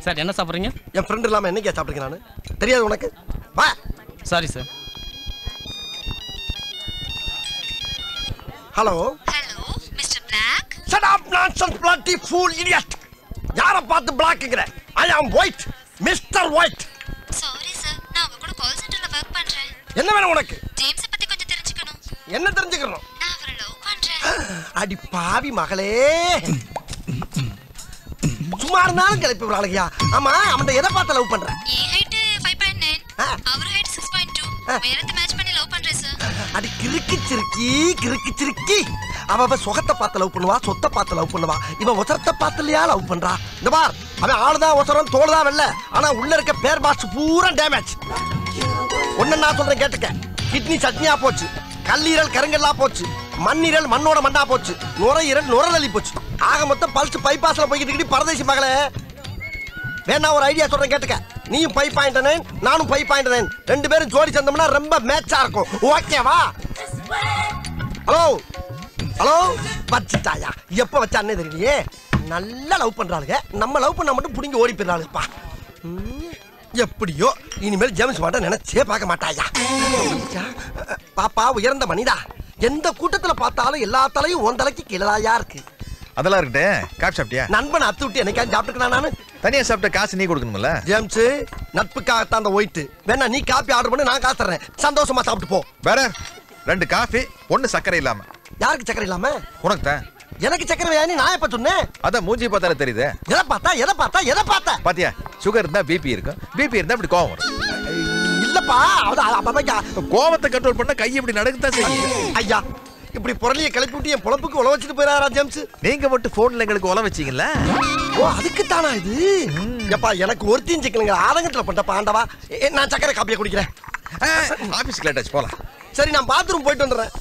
Sir என்ன சாப்பிட்றீங்க? என் friend இல்லாமல் என்னைக்கே சாப்பிட்றீங்க நான் தெரியாது உனக்கு? வா. Sorry sir. Hello hello mister black. Shut up nonsense bloody fool idiot. யாரை பார்த்து பிளாக்குங்கிற? I am white. Mr. White. Sorry sir, நான் உங்க கூட கால் சென்டர்ல வர்க் பண்றேன். என்ன வேணும் உனக்கு? ஜேம்ஸ் பத்தி கொஞ்சம் தெரிஞ்சுக்கணும். என்ன தெரிஞ்சுக்கணும்? நான் அவரை லவ் பண்றேன். அடி பாவி மகளே. சும்மா இருந்தாலும் கிளப்பி விடுறாளுயா. ஆமா அவன் எதை பார்த்து லவ் பண்ற? என் ஹைட் 5.9, அவர் ஹைட் 6.2. உயரத்தை மேட்ச் பண்ணி லவ் பண்றேன் சார். அடி கிறுக்கு சிறுக்கி அவ சுகத்தை பார்த்து லவ் பண்ணுவா, சொத்தை பார்த்து லவ் பண்ணுவா. இவன் ஒசரத்தை பார்த்துலையா லவ் பண்றா? இந்த பார், அவன் ஆளுதான் ஒசரம், தோளுதான் வெள்ள, ஆனா உள்ள இருக்க பேர் பாக்ஸ் பூரா டேமேஜ். ஒன்னு நான் சொல்றேன் கேட்டுக்க. கிட்னி சட்னியா போச்சு, கல்லீரல் கருங்கல்லா போச்சு, மண்ணீரல் மண்ணோட மண்ணா போச்சு, நுரையீரல் நுரலி போச்சு. ஆக மொத்தம் பல்ஸ் பைபாஸ்ல போய்கிட்டு பரதேசி மகளே. வேணா ஒரு ஐடியா சொல்றேன் கேட்டுக்க. நீயும் 5.9, நானும் 5.9, ரெண்டு பேரும் ஜோடி சேர்ந்தோம்னா ரொம்ப மேட்சா இருக்கும். ஓகேவா? ஹலோ ஹலோ, வச்சுட்டாயா? எப்ப வச்சானே தெரியலையே. நல்லா லவ் பண்றாளுங்க, நம்ம லவ் பண்ணா மட்டும் புடிங்கி ஓடி போயிடறாளுப்பா. எப்படியோ இனிமேல் ஜேம்ஸ் மாட்ட நினைச்சே பார்க்க மாட்டாயா. பாப்பா உயர்ந்த மனிதா, எந்த கூட்டத்துல பார்த்தாலும் எல்லா தலையும் உன் தலைக்கு கீழதாயா இருக்கு. அதெல்லாம் இருக்கட்டே. காப்பி சாப்பிட்டியா? நண்பன் அத்து விட்டு என்னைக்காவது சாப்பிட்டுக்கணும். நானு தனியா சாப்பிட்ட காசு நீ கொடுக்கணும்ல ஜேம்ஸ். நட்புக்காகத்தான் அந்த ஒயிட். வேணா நீ காப்பி ஆர்டர் பண்ணி நான் காசு தர்றேன், சந்தோஷமா சாப்பிட்டு போ. வேற 2 காஃபி, 1 சக்கரை இல்லாம. யாருக்கு சக்கரை இல்லாம? உனக்கு தான். எனக்கு சக்கரை வேணி நான் எப்ப சொன்னேன்? அதான் மூஞ்சி பார்த்தாலே தெரியுது. எதை பார்த்தா பாத்தியா? சுகர் இருந்தா பிபி இருக்கும், பிபி இருந்தா இப்படி கோவம் வரும். இல்லப்பா, கோவத்தை கண்ட்ரோல் பண்ண கை இப்படி நடக்குதான் செய்யும். ஐயா, இப்படி பொருளியை கிளப்பி விட்டு என் பொழப்புக்கு உழ வச்சுட்டு போயிடாரா ஜேம்ஸ்? நீங்க மட்டும் போன்ல எங்களுக்கு உழ வச்சீங்கல்ல. ஓ, அதுக்கு தானா இது? எப்பா எனக்கு ஒருத்தையும் சிக்கலுங்க ஆதங்கத்துல பண்ண பாண்டவா. நான் சக்கரை காப்பியை குடிக்கிறேன். ஆபீஸ்க்கு லேட் ஆச்சு, போலாம். சரி, நான் பாத்ரூம் போயிட்டு வந்துடுறேன்.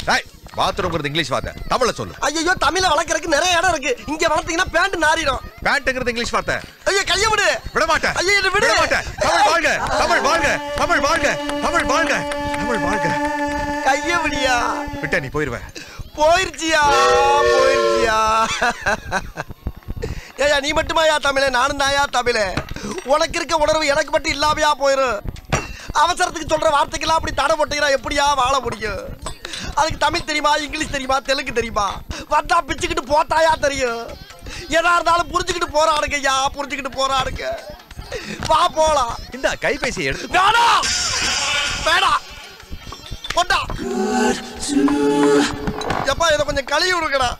பாத்ரூம்ங்கிறது இங்கிலீஷ் வார்த்தை, தமிழ்ல சொல்லு. ஐயோ, தமிழ வளர்க்கறதுக்கு நிறைய இடம் இருக்கு. இங்க வளர்த்தீங்கன்னா பேண்ட் நாரிடும். பேண்ட்ங்கிறது இங்கிலீஷ் வார்த்தை. ஐயோ, கைய விடு. விட மாட்டேன். ஐயோ, என்ன விடு. விட மாட்டேன். தமிழ் வாழ்க, தமிழ் வாழ்க, தமிழ் வாழ்க, தமிழ் வாழ்க, தமிழ் வாழ்க. கைய விடியா. விட்டா நீ போயிருவ. போயிருச்சியா? ஏயா, நீ மட்டுமாயா தமிழே? நானும் தாயா தமிழே. உனக்கு இருக்க உணர்வு எனக்கு மட்டும் இல்லாமையா போயிரும். அவசரத்துக்கு சொல்ற வார்த்தைக்கெல்லாம் அப்படி தடை போட்டீங்கன்னா எப்படியா வாழ முடியும்? அதுக்கு தமிழ் தெரியுமா, இங்கிலீஷ் தெரியுமா, தெலுங்கு தெரியுமா? வந்தா பிச்சுக்கிட்டு போட்டாயா தெரியும். எதா இருந்தாலும் புரிஞ்சுக்கிட்டு போறாடுங்க ஐயா, புரிஞ்சுக்கிட்டு போறாடுங்க. வா போலாம். இந்த கைபேசியை எடுத்து. வேணாம் வேணாம், போட்டா. எப்பா, இதை கொஞ்சம் கழுவி விடுங்கடா.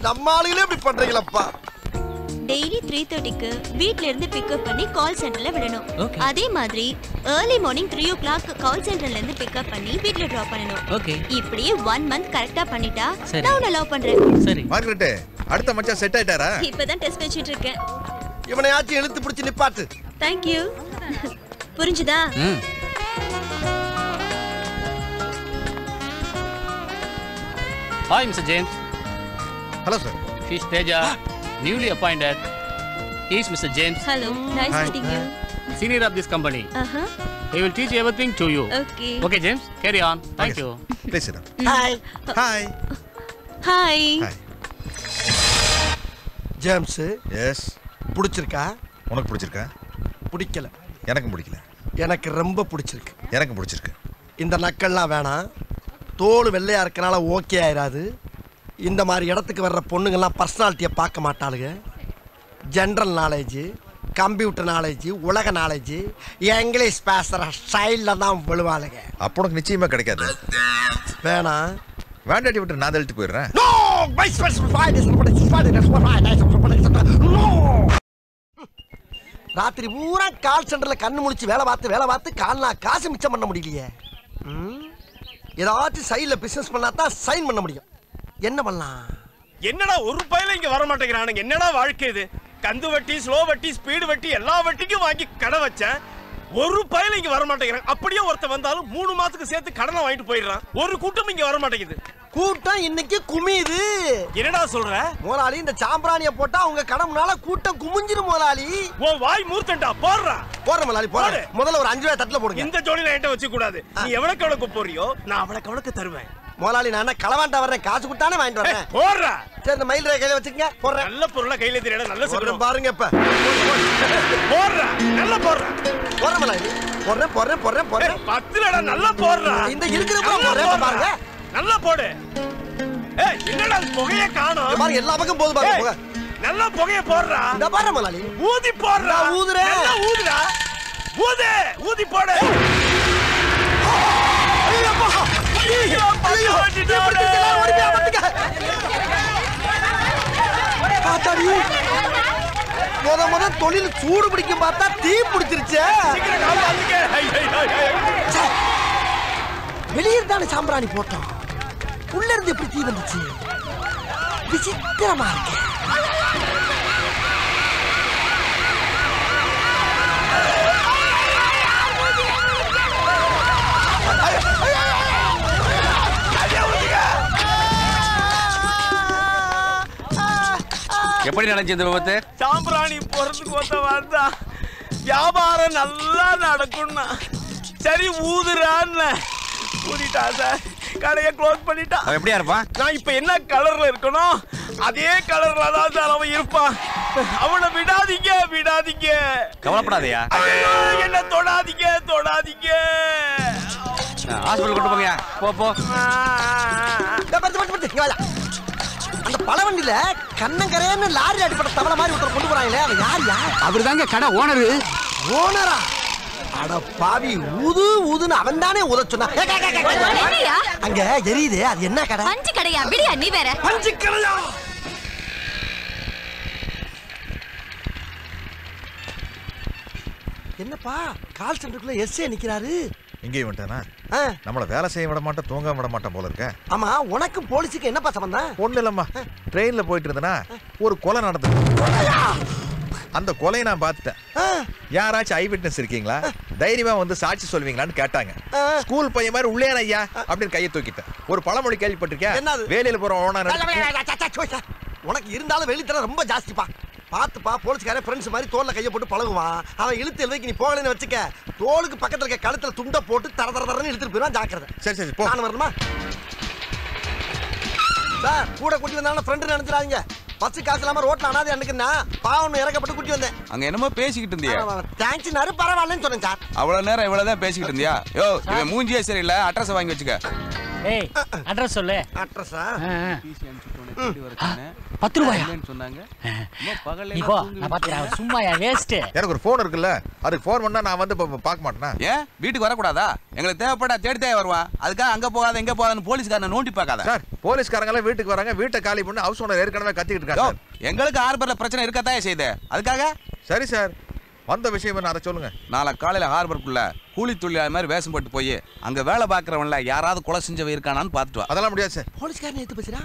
நம்ம ஆளுகளே இப்படி பண்றீங்களப்பா. டெய்லி 3:30க்கு வீட்ல இருந்து பிக்கப் பண்ணி கால் சென்டர்ல விடணும். அதே மாதிரி early morning 3 o'clock கால் சென்டர்ல இருந்து பிக்கப் பண்ணி வீட்ல டிராப் பண்ணணும். இப்படியே 1 month கரெக்ட்டா பண்ணிட்டா நான் உன்னை லவ் பண்றேன். சரி மார்கரெட், அடுத்த மச்சான் செட் ஆயிட்டாரா? இப்பதான் டெஸ்ட் வச்சிட்டு இருக்கேன். இவனையாச்சும் இழுத்து பிடிச்சு நிப்பாட்டு. Thank you. புரிஞ்சுதா? Hi, Mr. James. Hello, sir. He's Teja, newly appointed. He's Mr. James. Hello, nice meeting you. Senior of this company. He will teach everything to you. Okay. Okay, James, carry on. Thank you. Please sit down. Hi. Hi. Hi. Hi. James, Yes. பிடிச்சிருக்கா? உனக்கு பிடிச்சிருக்கா? பிடிக்கல. எனக்கும் பிடிக்கல. எனக்கு ரொம்ப பிடிச்சிருக்கு. எனக்கும் பிடிச்சிருக்கு. இந்த நக்கல்லாம் வேணாம். தோல் வெள்ளையா இருக்கனால ஓகே ஆயிராது. இந்த மாதிரி இடத்துக்கு வர்ற பொண்ணுங்கள்லாம் பர்சனாலிட்டியை பார்க்க மாட்டாளுங்க. ஜென்ரல் நாலேஜ், கம்ப்யூட்டர் நாலேஜ், உலக நாலேஜ், இங்கிலீஷ் பேசுகிற ஸ்டைலில் தான் விழுவாளுங்க. அப்போ உனக்கு நிச்சயமா கிடைக்காது. வேணாம். வேண்டாட்டி விட்டு நான் தள்ளிட்டு போயிடுறேன். ராத்திரி பூரா கால் சென்டரில் கண்ணு முழிச்சு வேலை பார்த்து கால்னா காசு மிச்சம் பண்ண முடியலையே. ஏதாச்சும் சைடில் பிசினஸ் பண்ணா தான் சைன் பண்ண முடியும். என்ன பண்ணலாம்? என்னடா ஒரு பையில இங்க வர மாட்டேங்கிறானுங்க. என்னடா வாழ்க்கை இது? கந்து வட்டி, ஸ்லோ வட்டி, ஸ்பீடு வட்டி எல்லா வட்டிக்கும் வாங்கி கடை வச்சேன். ஒரு பையில இங்க வர மாட்டேங்கிறாங்க. அப்படியே ஒருத்த வந்தாலும் 3 மாசத்துக்கு சேர்த்து கடனை வாங்கிட்டு போயிடுறான். ஒரு கூட்டம் இங்க வர மாட்டேங்குது. கூட்டம் இன்னைக்கு குமியுது. என்னடா சொல்ற? முதலாளி, இந்த சாம்பிராணியை போட்டா உங்க கடமுனால கூட்டம் குமிஞ்சிரும் முதலாளி. ஓ வாய் மூர்த்தண்டா. போடுறா. போடுற முதலாளி, போடுற. முதல்ல ஒரு 5 ரூபாய் தட்டுல போடுங்க. இந்த ஜோடியில என்கிட்ட வச்சு கூடாது. நீ எவ்வளவுக்கு போறியோ நான் அவ்வளவுக்கு தருவேன். முதலாளி நான் களவாண்டா வர்றேன், காசு கொடுத்தானே வாங்கிட்டு வரேன். போடுறா. சரி இந்த மயில் கையில வச்சுக்கங்க, போடுறேன். நல்ல பொருளா கையில தெரியல, நல்ல சொல்றேன் பாருங்க இப்ப. போடுறா, நல்ல போடுறா. போடுறேன் முதலாளி, போடுறேன். 10 லடா, நல்லா போடுறா. இந்த இருக்கிறப்ப போடுறேன் பாருங்க. நல்லா போடு. ஏய் என்னடா புகைய காணோம்? பாருங்க எல்லா பக்கம் போகுது பாருங்க புகை. நல்லா புகைய போடுறா. இந்த பாருங்க முதலாளி. ஊதி போடுறா. ஊதுறேன். நல்லா ஊதுடா. ஊதி போடு. ஐயோ முத தொழில் சூடு பிடிக்கும் பார்த்தா தீ பிடிச்சிருச்சு. வெளியே தானே சாம்பிராணி போட்டோம், உள்ள இருந்து எப்படி தீ வந்துச்சு? விசித்திரமா இருக்கு. எப்படி நடந்துச்சு இந்த விபத்து? சாம்பிராணி போறதுக்கு வந்தா வியாபாரம் நல்லா நடக்கும்னா சரி ஊதுறான்னு ஊதிட்டா சார். கடையை க்ளோஸ் பண்ணிட்டா. அவன் எப்படியா இருப்பான்? நான் இப்ப என்ன கலர்ல இருக்கணும் அதே கலர்ல தான் சார் அவன் இருப்பான். அவனை விடாதீங்க. கவலைப்படாதயா. என்ன தொடாதீங்க. ஹாஸ்பிடல் கொண்டு போங்க. போ. அந்த பழவண்டியில கண்ணங்கரையன்னு லாரி அடிப்பட்ட தவளை மாதிரி ஒருத்தர் கொண்டு போறாங்களே, அவன் யாரியா? அவர் தாங்க கடை ஓனரு. ஓனரா? அட பாவி, ஊதுன்னு அவன் தானே ஊத சொன்னா. அங்க எரியுது, அது என்ன கடை? பஞ்சு கடையா? விடியா நீ வேற. பஞ்சு கடையா? என்னப்பா கால் சென்டருக்குள்ள எஸ்ஏ நிக்கிறாரு? இங்கே வந்துட்டானா? நம்மள வேலை செய்ய விட மாட்டேன், தூங்க விட மாட்டேன் போல இருக்க. ஆமா, உனக்கும் போலீஸுக்கு என்னப்பா சம்பந்தம்? ஒண்ணு இல்லம்மா, ட்ரெயின்ல போயிட்டு இருந்தனா ஒரு கொலை நடந்தது. அந்த கொலையை நான் பார்த்துட்டேன். யாராச்சும் ஐ விட்னஸ் இருக்கீங்களா, தைரியமா வந்து சாட்சி சொல்வீங்களான்னு கேட்டாங்க. ஸ்கூல் பையன் மாதிரி உள்ளே ஐயா அப்படின்னு கையை தூக்கிட்டேன். ஒரு பழமொழி கேள்விப்பட்டிருக்கேன், வேலையில போற ஓனர். உனக்கு இருந்தாலும் வெளித்தர ரொம்ப ஜாஸ்திப்பா. பாத்துப்பா, போலீஸ்காரன் ஃப்ரெண்ட்ஸ் மாதிரி தோல்ல கையை போட்டு பழகுவான். அவன் இழுத்து எழுதைக்கு நீ போகலன்னு வச்சுக்க, தோலுக்கு பக்கத்துல இருக்க கழுத்துல துண்டை போட்டு தரன்னு இழுத்துட்டு போயிடுவான். ஜாக்கிரதை. சரி போ. நான் வரணுமா சார்? கூட கூட்டி வந்தாலும் ஃப்ரெண்டு நினைச்சிடாதீங்க. பஸ் காசு இல்லாம ரோட்ல அனாதை அன்னைக்குன்னா பாவம் இறக்கப்பட்டு கூட்டி வந்தேன். அங்க என்னமோ பேசிக்கிட்டு இருந்தியா? தேங்க்ஸ்னாரு, பரவாயில்லன்னு சொன்னேன் சார். அவ்வளவு நேரம் இவ்வளவுதான் பேசிக்கிட்டு இருந்தியா? யோ இவன் மூஞ்சியே சரியில்லை, அட்ரஸ் வாங்கி வச்சுக்க. ஏய் அட்ரஸ் சொல்லு. அட்ரஸா? 10 ரூபாயா சொன்னாங்க. இப்போ நான் பாத்தியா சும்மாயா வேஸ்ட். எனக்கு ஒரு போன் இருக்குல்ல, அதுக்கு போன் பண்ணா நான் வந்து பார்க்க மாட்டேனா? ஏன் வீட்டுக்கு வரக்கூடாதா? எங்களுக்கு தேவைப்பட்டா தேடி வருவான். அதுக்காக அங்க போகாத எங்க போகாதன்னு போலீஸ்காரனை நோண்டி பார்க்காத. சார், போலீஸ்காரங்க எல்லாம் வீட்டுக்கு வராங்க, வீட்டை காலி பண்ணி ஹவுஸ் ஓனர் ஏற்கனவே கத்திக்கிட்டு இருக்காங்க. எங்களுக்கு ஹார்பர்ல பிரச்சனை இருக்கத்தான் செய்யுது. அதுக்காக சரி சார், வந்த விஷயம் என்ன அதை சொல்லுங்க. நாளை காலையில ஹார்பருக்குள்ள கூலி தொழிலாளி மாதிரி வேஷம் போட்டு போய் அங்க வேலை பாக்குறவன்ல யாராவது கொலை செஞ்சவன் இருக்கானான்னு பாத்துட்டு வா. அதெல்லாம் முடியாது சார். போலீஸ்காரன் எடுத்து பேசுறா.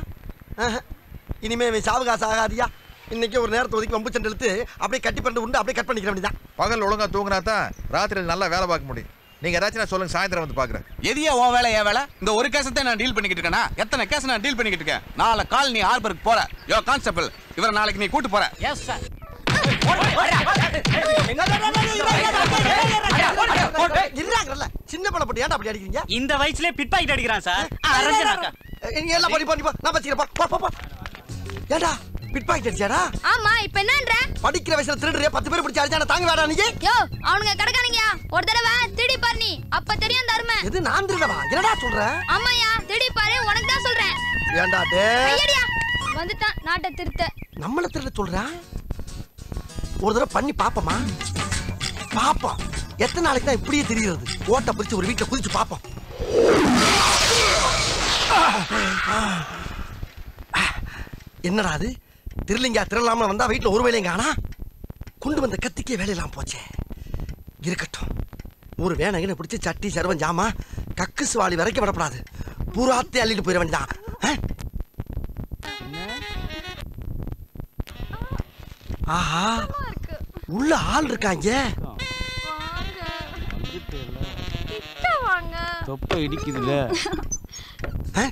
இனிமே சாவு காசு ஆகாதியா. இன்னைக்கு ஒரு நேரத்தை ஒதுக்கி வம்பு சண்டை எடுத்து அப்படியே கட்டி பண்ணி உண்டு அப்படியே கட் பண்ணிக்கிற வேண்டியதான். பகல் ஒழுங்கா தூங்கினா தான் ராத்திரியில் நல்லா வேலை பார்க்க முடியும். நீங்க ஏதாச்சும் சொல்லுங்க, சாயந்தரம் வந்து பாக்குறேன். எதியா உன் வேலை என் வேலை? இந்த ஒரு கேஸத்தை நான் டீல் பண்ணிக்கிட்டு இருக்கேனா? எத்தனை கேஸ் நான் டீல் பண்ணிக்கிட்டு இருக்கேன். நாளை கால் நீ ஹார்பருக்கு போற. யோ கான்ஸ்டபிள், இவரை நாளைக்கு நீ கூட்டு போற. Yes sir. சின்ன பழம் போட்டு ஏன்டா அப்படி அடிக்கிறீங்க? இந்த வயசுல பிட் பாக்கெட் அடிக்கிறான் சார். அரஞ்சனாக்கா எல்லாம் பண்ணி நான் வச்சுக்கிறப்பா. ஏண்டா பிட் பாக்கெட் அடிச்சாடா? ஆமா, இப்போ என்னன்ற? படிக்கிற வயசுல திருடுறியா? 10 பேர் பிடிச்சு அடிச்சானா தாங்க வேடா நீ? யோ அவனுங்க கடக்கானீங்க. ஒரு தடவை திருடி பாரு, நீ அப்ப தெரியும் தர்ம. எது நான் திருடவா? என்னடா சொல்ற? ஆமாயா, திருடி பாரு, உனக்கு தான் சொல்றேன். ஏண்டா டேய்? ஐயடியா வந்துட்டான் நாட்டை திருத்த. நம்மள திருட சொல்றா? ஒரு தடவை பண்ணி பாப்போமா? பாப்போம் எத்தனை நாளைக்கு தான் இப்படியே தெரியுது. ஓட்ட பிடிச்சு ஒரு வீட்டுல குதிச்சு பாப்போம். என்னடா அது? திருலிங்கா திருடலாம வந்தா வீட்டுல ஒரு வேலையும் காணா. கொண்டு வந்த கத்திக்கே வேலையெல்லாம் போச்சே. இருக்கட்டும், ஒரு வேணங்கன்னு பிடிச்சி சட்டி சர்வம் ஜாமா கக்கு சுவாலி வரைக்கும் விடப்படாது. பூராத்தே அள்ளிட்டு போயிட வேண்டியதான். ஆஹா, உள்ள ஆள் இருக்காங்க. தொப்பை இடிக்குதுல.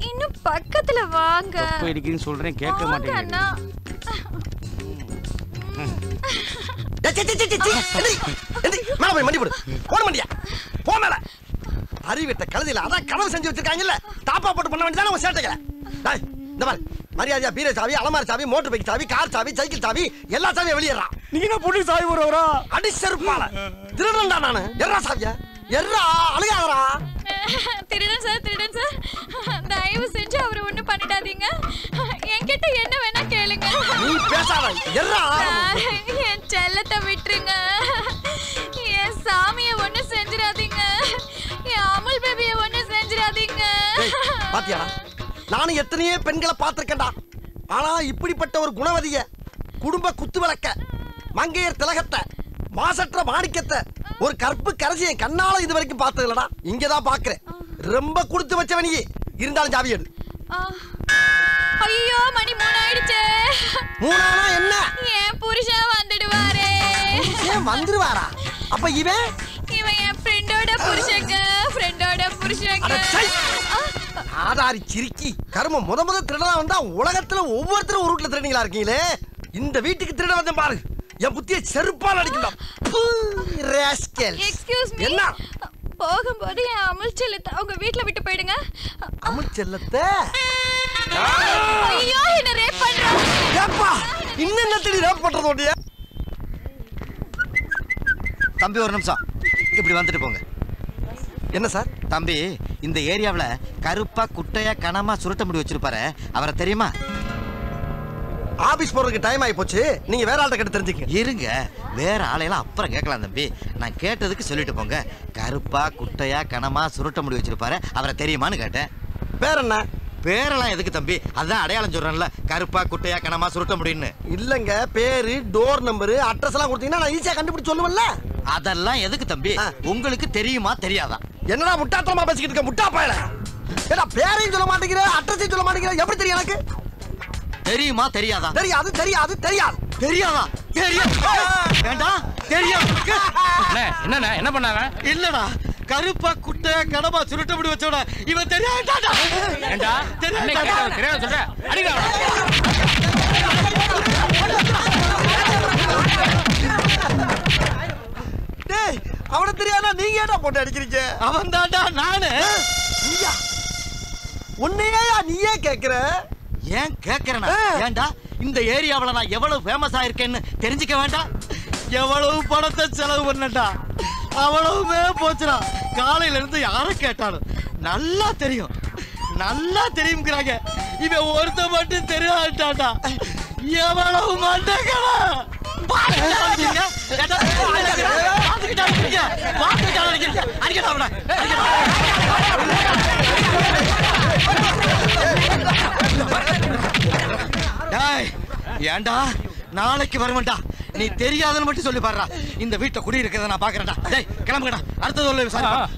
இன்னும் பக்கத்துல வாங்க. தொப்பை இடிக்குதுன்னு சொல்றேன், கேட்க மாட்டேங்க. மேல போய் மண்டி போடு. போன மண்டியா போ மேல. அறிவிட்ட கழுதியில அதான் கனவு செஞ்சு வச்சிருக்காங்கல்ல தாப்பா போட்டு பண்ண வேண்டியதானே உன் சேட்டைகளை. டேய் இந்த மாதிரி மரியாதையா பீரோ சாவி, அலமாரி சாவி, மோட்டர் பைக் சாவி, கார் சாவி, சைக்கிள் சாவி எல்லா சாவியும் வெளியேறா. நீங்க என்ன புடி சாவி போறவரா? அடி செருப்பால திருடன்டா நானு. எர்ரா சாவியா எர்ரா அழுகாதடா. திருடன் சார் தயவு செஞ்சு அவரை ஒண்ணும் பண்ணிடாதீங்க. என்கிட்ட என்ன வேணா கேளுங்க. நீ பேசாத எர்ரா. என் செல்லத்தை விட்டுருங்க. என் சாமியை ஒண்ணு செஞ்சிடாதீங்க. என் அமுல் பேபியை ஒண்ணு செஞ்சிடாதீங்க. பாத்தியாடா நானும் எத்தனையோ பெண்களை பார்த்திருக்கேன்டா. ஆனா இப்படிப்பட்ட ஒரு குணவதிய, குடும்ப குத்து விளக்க, மங்கையர் திலகத்தை, மாசற்ற மாணிக்கத்தை, ஒரு கற்பு கரசியை கண்ணால இது வரைக்கும் பார்த்தது இல்லடா. இங்கதான் பாக்குறேன். ரொம்ப கொடுத்து வச்சவனி. இருந்தாலும் ஜாவி எடு. ஐயோ மணி 3 ஆயிடுச்சு. 3 ஆனா என்ன? என் புருஷன் வந்துடுவாரே. ஏன் வந்துருவாரா? அப்ப இவன் என் ஃப்ரெண்டோட புருஷங்க. அட சை! ஆதாரி சிரிக்கி கரும முத திருடனா வந்தா உலகத்துல ஒவ்வொருத்தரும் ஒரு வீட்டுல திருடீங்களா இருக்கீங்களே. இந்த வீட்டுக்கு திருட வந்தேன் பாரு. என் புத்திய செருப்பால் அடிக்கலாம். Excuse me. என்ன? போகும்போது என் அமுல் செல்லத்தை அவங்க வீட்ல விட்டு போயிடுங்க. அமுல் செல்லத்தை? ஐயோ என்ன ரேப் பண்றாங்க. ஏப்பா இன்னும் என்ன தேடி ரேப் பண்றதோடிய? தம்பி ஒரு நிமிஷம் இப்படி வந்துட்டு போங்க. என்ன சார்? தம்பி இந்த ஏரியாவுல கருப்பா குட்டையா கனமா சுருட்ட முடி வச்சிருப்பாரு, அவரை தெரியுமா? ஆபீஸ் போறதுக்கு டைம் ஆகி போச்சு. நீங்க வேற ஆள்கிட்ட கேட்டு தெரிஞ்சுக்க. இருங்க, வேற ஆளையெல்லாம் அப்புறம் கேட்கலாம் தம்பி. நான் கேட்டதுக்கு சொல்லிட்டு போங்க. கருப்பா குட்டையா கனமா சுருட்ட முடி வச்சிருப்பாரு, அவரை தெரியுமான்னு கேட்டேன். பேர் என்ன? பேரெல்லாம் எதுக்கு தம்பி? அதான் அடையாளம் சொல்றேன்ல, கருப்பா குட்டையா கனமா சுருட்ட முடின்னு. இல்லங்க, பேரு, டோர் நம்பர், அட்ரஸ் எல்லாம் கொடுத்தீங்கன்னா நான் ஈஸியா கண்டுபிடிச்சு சொல்லுவேன்ல. அதெல்லாம் எதுக்கு தம்பி? உங்களுக்கு தெரியுமா தெரியாதா? என்னடா முட்டாத்தனமா பேசிக்கிட்டு இருக்க முட்டா பயல? ஏடா பேரையும் சொல்ல மாட்டேங்கிற, அட்ரஸையும் சொல்ல மாட்டேங்கிற, எப்படி தெரியும் எனக்கு? தெரியுமா தெரியாதா? தெரியாது தெரியாது தெரியாது. தெரியாதா? தெரியும். வேண்டாம் தெரியும். என்ன என்ன பண்ணாங்க? இல்லடா, கருப்பா குட்டையா கனமா சுருட்ட முடி வச்சோட இவன் தெரியாதாடா. ஏண்டா தெரியாத சொல்ற அடிடா. டேய் அவன தெரியாதா நீங்க ஏடா போட்டு அடிக்கிறீங்க? அவன் தான்டா நானு. நீயா? உன்னையா நீயே கேக்குற? ஏன் கேக்குறேனா? ஏண்டா இந்த ஏரியாவுல நான் எவ்வளவு ஃபேமஸ் ஆயிருக்கேன்னு தெரிஞ்சுக்க வேண்டாம்? எவ்வளவு பணத்தை செலவு பண்ணடா, அவ்வளவுமே போச்சுடா. காலையில இருந்து யாரை கேட்டாலும் நல்லா தெரியும் நல்லா தெரியுங்கிறாங்க. இவன் ஒருத்த மட்டும் தெரியாட்டாடா. எவ்வளவு மண்டகளா ஏண்டா நாளைக்கு வருவேன்டா. நீ தெரியாதுன்னு மட்டும் சொல்லி பாருடா. இந்த வீட்டை குடி இருக்கிறத நான் பாக்குறேன்டா. டேய் கிளம்புங்கடா, அடுத்தது உள்ள விசாரிப்பா.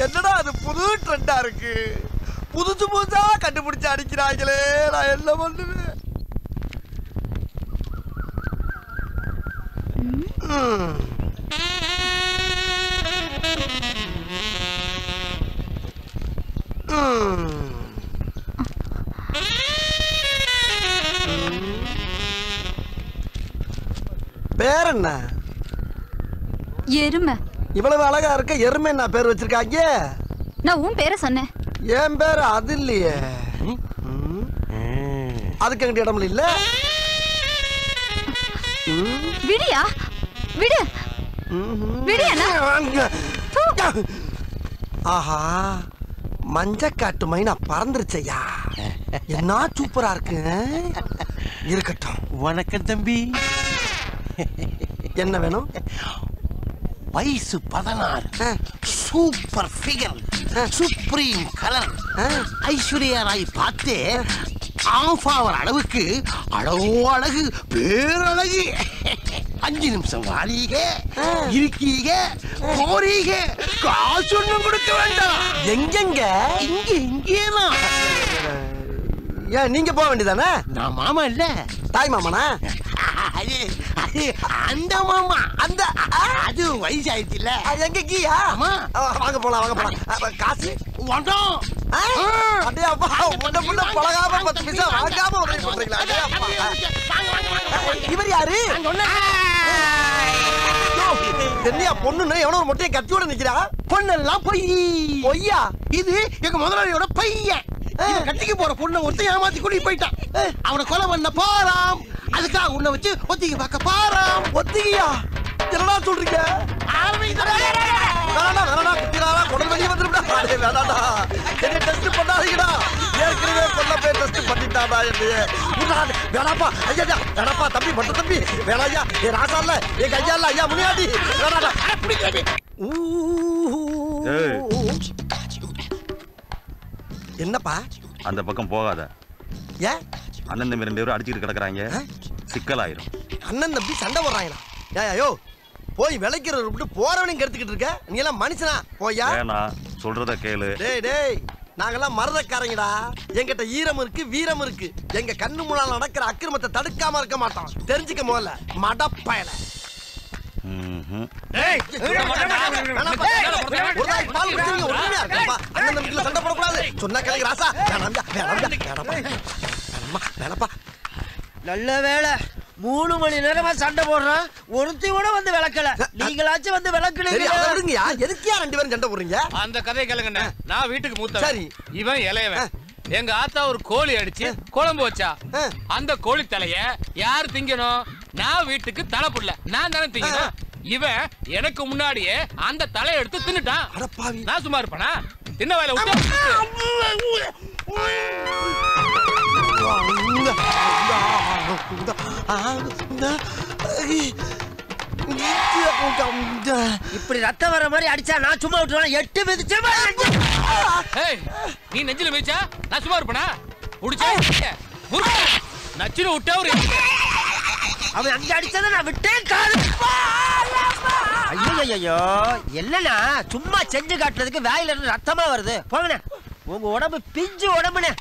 என்னடா அது புது ட்ரெண்டா இருக்கு? புதுசு புதுசா கண்டுபிடிச்சு அடிக்கிறாங்களே, நான் என்ன பண்ணுவேன்? பேர் என்ன? எருமை. இவ்வளவு அழகா இருக்க எருமை என்ன பேர் வச்சிருக்காங்க? நான் உன் பேரை சொன்னேன். என் பேர் அது இல்லையே. அதுக்கு எங்கிட்ட இடம் இல்ல. விடியா விடு விடியா. ஆஹா மஞ்சக்காட்டு மைனா பறந்துருச்சையா. என்ன சூப்பரா இருக்கு. இருக்கட்டும். வணக்கம் தம்பி. என்ன வேணும்? வயசு 16, super figure, supreme colour, Aishwarya Rai பார்த்து ஆஃப் ஆவர் அளவுக்கு அழகோ அழகு, பேரழகு. 5 நிமிஷம் வாரீக, இருக்கீக, போறீக, காசு ஒண்ணும் கொடுக்க வேண்டாம். எங்கெங்க? இங்க இங்கேதான். ஏன் நீங்க போக வேண்டியதானே? நான் மாமா இல்ல, தாய் மாமனா? அது அது அந்த மாமா. அந்த அது வயசு ஆயிடுச்சுல்ல. எங்க கீயா? வாங்க போலாம் வாங்க போலாம். காசு வேண்டாம். அடே அப்பா முன்ன முன்ன பழகாம 10 பைசா வாங்காம உதவி பண்றீங்களா? இவர் யாரு? என்னையா பொண்ணுன்னு எவனோ ஒரு மொட்டையை கத்தியோட நிக்கிறா? பொண்ணெல்லாம் பொய். பொய்யா? இது எங்க முதலாளியோட பையன். கட்டிக்கு போற பொண்ணை ஒருத்தன் ஏமாத்தி கூட்டி போயிட்டான். அவனை கொலை பண்ண போறாம். அதுக்காக உன்னை வச்சு ஒத்திகை பார்க்க போறாம். ஒத்திகையா? என்னடா சொல்றீங்க? குடல் வெளியே வந்துருடா. என்ன டெஸ்ட் பண்ணாதீங்கடா. ஏற்கனவே கொல்ல போய் டெஸ்ட் பண்ணிட்டாடா என்னைய. வேணாப்பா ஐயா, வேணாப்பா தம்பி, மட்டும் தம்பி வேணாயா. ஏ ராசா இல்ல, ஏ கையா இல்ல, ஐயா முனியாடி வேணாடா. என்னப்பா? அந்த பக்கம் போகாத. ஏன்? அண்ணன் தம்பி 2 பேரும் அடிச்சுட்டு கிடக்குறாங்க, சிக்கலாயிரும். அண்ணன் தம்பி சண்டை போடுறாங்களா? ஏயோ போய் விளைக்கிறத விட்டு போறவனையும் கெடுத்துக்கிட்டு இருக்க. நீ எல்லாம் மனுஷனா? போயா. வேணா, சொல்றத கேளு. டேய் நாங்கெல்லாம் மருதக்காரங்கடா. எங்கிட்ட ஈரம் இருக்கு, வீரம் இருக்கு. எங்க கண்ணு முன்னால நடக்கிற அக்கிரமத்தை தடுக்காம இருக்க மாட்டோம். தெரிஞ்சுக்க முதல்ல மடப்பயல. சண்டை போடக்கூடாது சொன்னா கிளை ராசா. நல்ல வேலை 3 மணி நேரமா சண்டை போடுறோம், ஒருத்தி கூட வந்து விளக்கல. நீங்களாச்சும் வந்து விளக்குறீங்க. எதுக்கியா 2 பேரும் சண்டை போடுறீங்க? அந்த கதையை கேளுங்க. நான் வீட்டுக்கு மூத்த. சரி, இவன் இளையவன். எங்க ஆத்தா ஒரு கோழி அடிச்சு குழம்பு வச்சா. அந்த கோழி தலைய யாரு திங்கணும்? நான் வீட்டுக்கு தலை புடல, நான் தானே திங்கணும். இவன் எனக்கு முன்னாடியே அந்த தலையை எடுத்து தின்னுட்டான். நான் சும்மா இருப்பேனா? தின்ன வேலை விட்டு இப்படி ரத்தம் வர மாதிரி அடிச்சா நான் சும்மா விட்டுருவேன். 8 மிதிச்சு நீ நெஞ்சில மிதிச்சா நான் சும்மா இருப்பேனா? புடிச்சா நச்சுன்னு விட்டா ஒரு அவன் அங்க அடிச்சதை நான் விட்டேன். காது ஐயோ என்னன்னா சும்மா செஞ்சு காட்டுறதுக்கு வாயில இருந்து ரத்தமா வருது. போங்கண்ணே, உங்க உடம்பு பிஞ்சு உடம்புண்ணே.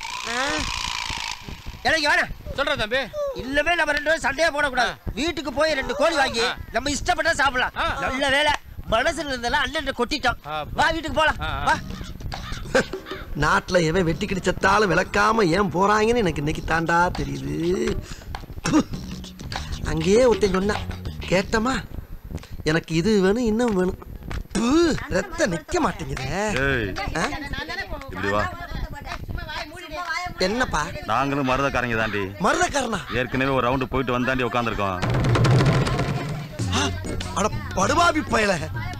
எனக்கு வேணாம் சொல்ற தம்பி. இல்லவே நம்ம 2 பேரும் சண்டையா போடக்கூடாது. வீட்டுக்கு போய் 2 கோழி வாங்கி நம்ம இஷ்டப்பட்டா சாப்பிடலாம். நல்ல வேலை மனசுல இருந்தெல்லாம் அண்ணன் கொட்டிட்டோம். வா வீட்டுக்கு போலாம். வா. நாட்டுல எவன் வெட்டி கிடிச்சத்தாலும் விளக்காம ஏன் போறாங்கன்னு எனக்கு இன்னைக்கு தாண்டா தெரியுது. அங்கேயே ஒருத்தன் சொன்னா கேட்டமா, எனக்கு இது வேணும் இன்னும் வேணும். ரத்தம் நிக்க மாட்டேங்குது. இப்படி வா. என்னப்பா? நாங்களும் மருதக்காரங்க தாண்டி. மருதக்காரனா? ஏற்கனவே ஒரு ரவுண்டு போயிட்டு வந்தாண்டி உட்காந்துருக்கோம். அட படுபாவி பயல,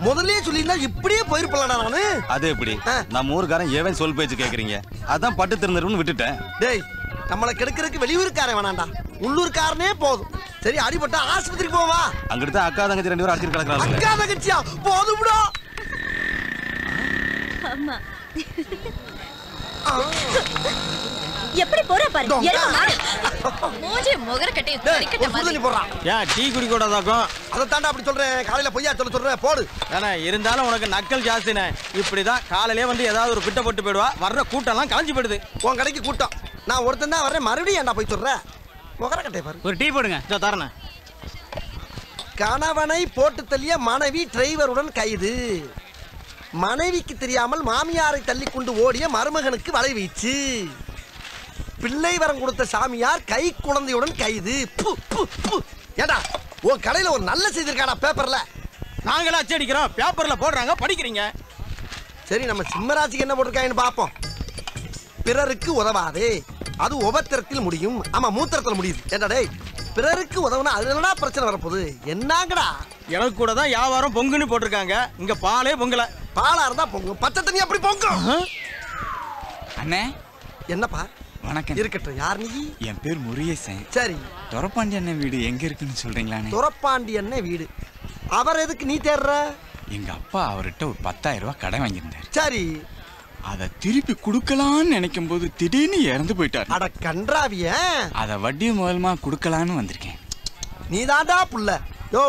முதல்லயே சொல்லிருந்தா இப்படியே போயிருப்பலடா நானு. அது எப்படி? நம்ம ஊருக்காரன் ஏவன் சொல் பேச்சு கேக்குறீங்க, அதான் பட்டு திருந்தருன்னு விட்டுட்டேன். டேய், நம்மள கெடுக்கிறதுக்கு வெளியூர்காரன் வேணாண்டா, உள்ளூர்காரனே போதும். சரி, அடிபட்டா ஆஸ்பத்திரிக்கு போவா. அங்கிட்டு தான் அக்கா தங்கச்சி 2 பேரும் அடிச்சிட்டு கிடக்குறாங்க. அக்கா தங்கச்சியா? போதும்டா. அம்மா எப்படி போற பாரு. மூஞ்சி முகர கட்டி கட்ட மாதிரி போறா. ஏன் டீ குடி கூடாதாக்கும்? அத தாண்டா அப்படி சொல்றேன். காலையில பொய்யா சொல்றேன் போடு. ஏன்னா இருந்தாலும் உனக்கு நக்கல் ஜாஸ்தினே. இப்படிதான் காலையிலே வந்து ஏதாவது ஒரு பிட்ட போட்டு போயிடுவா. வர்ற கூட்டம்லாம் கலைஞ்சு போயிடுது. உன் கடைக்கு கூட்டம் நான் ஒருத்தன் தான் வர்றேன். மறுபடியும் ஏன்டா போய் சொல்ற? முகர கட்டை பாரு. ஒரு டீ போடுங்க. இதோ தரேன். கணவனை போட்டு தள்ளிய மனைவி டிரைவருடன் கைது. மனைவிக்கு தெரியாமல் மாமியாரை தள்ளி கொண்டு ஓடிய மருமகனுக்கு வலை வீச்சு. பிள்ளை வரம் கொடுத்த சாமியார் கை குழந்தையுடன் கைது. ஏடா, உன் கடையில ஒரு நல்ல செய்தி இருக்காடா பேப்பர்ல? நாங்களா அச்சடிக்கிறோம், பேப்பர்ல போடுறாங்க, படிக்கிறீங்க. சரி, நம்ம சிம்மராசிக்கு என்ன போட்டிருக்காங்கன்னு பாப்போம். பிறருக்கு உதவாதே, அது உபத்திரத்தில் முடியும். ஆமா, மூத்திரத்தில் முடியுது. ஏடா டேய், பிறருக்கு உதவுனா அது என்னடா பிரச்சனை வரப்போகுது? என்னங்கடா? எனக்கு கூட தான் வியாபாரம் பொங்குன்னு போட்டிருக்காங்க. இங்க பாலே பொங்கல. பாலா இருந்தா பொங்கும், பச்சை தண்ணி அப்படி பொங்கும். அண்ணே என்னப்பா? வணக்கம். இருக்கட்டும். யார் நீ? என் பேர் முருகேசன். சரி, துரப்பாண்டி அண்ணன் வீடு எங்க இருக்குன்னு சொல்றீங்களாண்ணே? துரப்பாண்டி அண்ணன் வீடு. அவர் எதுக்கு நீ தேடுற? எங்க அப்பா அவர்கிட்ட ஒரு 10,000 ரூபாய் கடன் வாங்கியிருந்தாரு. சரி, அதை திருப்பி கொடுக்கலான்னு நினைக்கும் போது திடீர்னு இறந்து போயிட்டாரு. அட கன்றாவிய, அதை வட்டி மூலமா கொடுக்கலான்னு வந்திருக்கேன். நீ தாண்டா புள்ள. யோ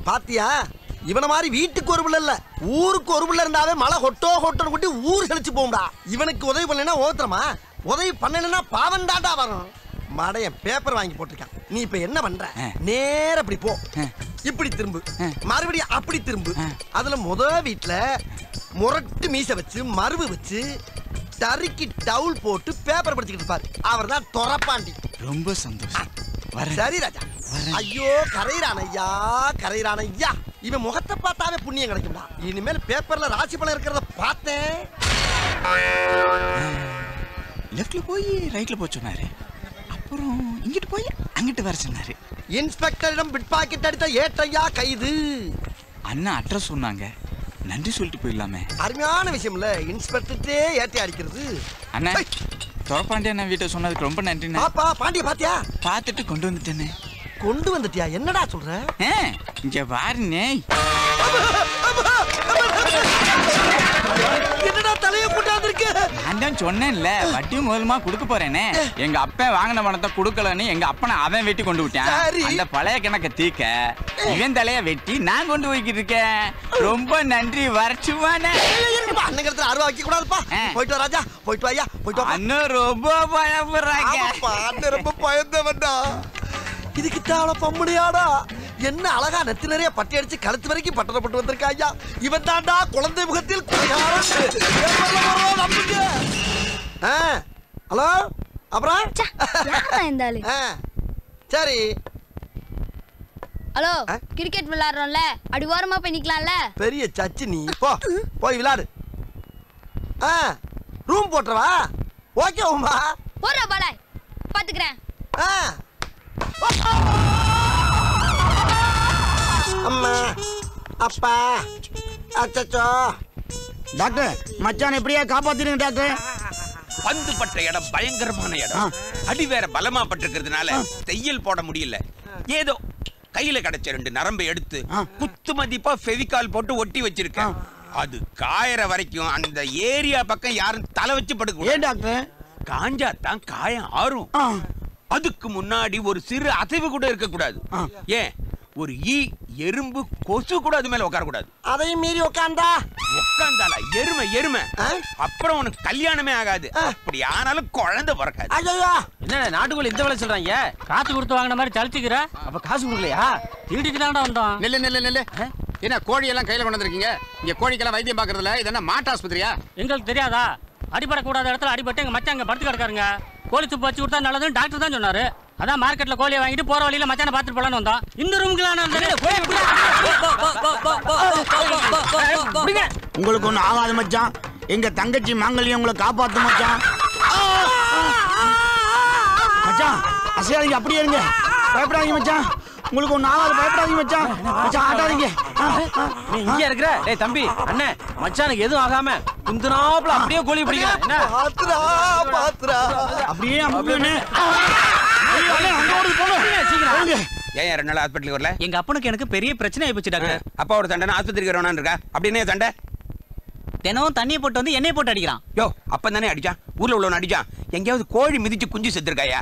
பாத்தியா, இவன மாதிரி வீட்டுக்கு ஒரு பிள்ளை இல்ல, ஊருக்கு ஒரு பிள்ளை இருந்தாவே மழை ஹொட்டோ ஹொட்டோன்னு கொட்டி ஊர் செழிச்சு போகும்டா. இவனுக்கு உதவி பண்ணலன்னா ஓத்திரமா, உதவி பண்ணலன்னா பாவம் தாண்டா வரும். மடையன் பேப்பர் வாங்கி போட்டிருக்கான். நீ இப்ப என்ன பண்ற? நேர அப்படி போ, இப்படி திரும்பு, மறுபடியும் அப்படி திரும்பு. அதுல வீட்டுல முரட்டு மீச வச்சு மருவு வச்சு டரிக்கி டவுல் போட்டு பேப்பர் படிச்சுக்கிட்டு இருப்பாரு. அவர் தான் துரப்பாண்டி. ரொம்ப சந்தோஷம். சரி ராஜா. ஐயோ கரையிறான் ஐயா. இவன் முகத்தை பார்த்தாவே புண்ணியம் கிடைக்கும்டா. இனிமேல் பேப்பர்ல ராசி பலன் இருக்கிறத பார்த்தேன். லெஃப்ட்ல போய் ரைட்ல போய் சொன்னாரு. அப்புறம் இங்கிட்டு போய் அங்கிட்டு வர சொன்னாரு. இன்ஸ்பெக்டரிடம் பிட் பாக்கெட் அடித்த ஏட்டையா கைது. அண்ணா அட்ரஸ் சொன்னாங்க. நன்றி சொல்லிட்டு போயிடலாமே. அருமையான விஷயம்ல இன்ஸ்பெக்டர்ட்டே ஏட்டை அடிக்கிறது. அண்ணா தொரப்பாண்டி அண்ணா வீட்டை சொன்னதுக்கு ரொம்ப நன்றிண்ணா. பாப்பா பாண்டிய பாத்தியா? பார்த்துட்டு கொண்டு வந்துட்டேனே. கொண்டு வந்துட்டியா? என்னடா சொல்ற? இங்க பாருண்ணே. என்னடா தலைய போட்டாந்திருக்கு? நான் தான் சொன்னேன்ல வட்டி முதலுமா கொடுக்க போறேனே. எங்க அப்பா வாங்கின பணத்தை கொடுக்கலன்னு எங்க அப்பனை அவன் வெட்டி கொண்டு விட்டான். அந்த பழைய கணக்கை தீக்க இவன் தலைய வெட்டி நான் கொண்டு போய்கிட்டு இருக்கேன். ரொம்ப நன்றி. வரச்சுமானே. அண்ணங்கிறதுல அருவா வைக்க கூடாதுப்பா. போயிட்டு வா ராஜா. போயிட்டு வாயா. போயிட்டு வா. அண்ணன் ரொம்ப பயப்படுறாங்க. அண்ணன் ரொம்ப பயந்தவன்டா. இதுக்கு தேவல பம்முடியாடா. என்ன அழகா நெத்தி நிறைய பட்டி அடிச்சு கழுத்து வரைக்கும் பட்டணப்பட்டு வந்திருக்கா ஐயா. இவன் தாண்டா குழந்தை முகத்தில் ஹலோ. அப்புறம் சரி. ஹலோ கிரிக்கெட் விளையாடுறோம்ல, அடி ஓரமா போய் நிக்கலாம்ல. பெரிய சச்சி நீ போ போய் விளையாடு. ரூம் போட்டுறவா? ஓகே உமா போற பாலை பாத்துக்கிறேன். அம்மா அப்பா அச்சச்சோ. டாக்டர் மச்சான் எப்படியா காப்பாத்திருங்க டாக்டர். பந்து பட்ட இடம் பயங்கரமான இடம். அடி வேற பலமா பட்டிருக்கிறதுனால தையல் போட முடியல. ஏதோ கையில கிடைச்ச 2 நரம்பை எடுத்து குத்து மதிப்பா ஃபெவிகால் போட்டு ஒட்டி வச்சிருக்கேன். அது காயற வரைக்கும் அந்த ஏரியா பக்கம் யாரும் தலை வச்சு படுக்க. ஏன் டாக்டர்? காஞ்சா தான் காயம் ஆறும். அதுக்கு முன்னாடி ஒரு சிறு அசைவு கூட இருக்க கூடாது. ஏன் ஒரு எறும்பு கொசு கூட அது மேல உட்கார கூடாது. அதையும் மீறி உட்காந்தால எருமை அப்புறம் உனக்கு கல்யாணமே ஆகாது. அப்படி ஆனாலும் குழந்தை பிறக்காது. என்ன நாட்டுக்குள்ள இந்த வேலை சொல்றாங்க? காசு கொடுத்து வாங்கின மாதிரி சலிச்சுக்கிற. அப்ப காசு கொடுக்கலையா? திருடிட்டு தான்டா வந்தோம். நெல்லு என்ன கோழி எல்லாம் கையில கொண்டு வந்திருக்கீங்க? இங்க கோழிக்கெல்லாம் வைத்தியம் பாக்குறதுல இது என்ன மாட்டு ஆஸ்பத்திரியா? எங்களுக்கு தெரியாதா? அடிபடக்கூடாத இடத்துல அடிபட்டு எங்க மச்சான் அங்க படுத்து கிடக்காருங்க. கோழி சுப்பு வச்சு கொடுத்தா நல்லதுன்னு டாக்டர் தான் சொன்னாரு. அதான் மார்க்கெட்ல கோழியை வாங்கிட்டு போற வழியில மச்சான பாத்துட்டு போலான்னு வந்தோம். இந்த ரூமுக்குலாம் உங்களுக்கு ஒண்ணு ஆகாது மச்சான். எங்க தங்கச்சி மாங்கல்யம் உங்களை காப்பாத்து மச்சான். மச்சான் அசையாதீங்க, அப்படியே இருங்க. பயப்படாதீங்க மச்சான். உங்களுக்கு ஒண்ணு ஆகாது, பயப்படாதீங்க மச்சான். மச்சான் ஆட்டாதீங்க. நீ இங்க இருக்கிற? டேய் தம்பி அண்ணே மச்சானுக்கு எதுவும் ஆகாம குந்துனாப்ல அப்படியே கோழி பிடிக்கிறேன். என்ன பாத்துறா பாத்துறா அப்படியே அம்புனே. ஏன் 2 நாள் ஹாஸ்பிட்டலுக்கு வரல? எங்க அப்பனுக்கு எனக்கு பெரிய பிரச்சனை ஆயிப்போச்சு டாக்டர். அப்பா ஒரு தண்டனை ஆஸ்பத்திரிக்கு வரணும்னு இருக்கா? அப்படின்னே சண்டை. தினமும் தண்ணியை போட்டு வந்து எண்ணெய் போட்டு அடிக்கிறான். யோ அப்ப தானே அடிச்சான். ஊர்ல உள்ளவன் அடிச்சான். எங்கேயாவது கோழி மிதிச்சு குஞ்சு செத்துருக்காயா?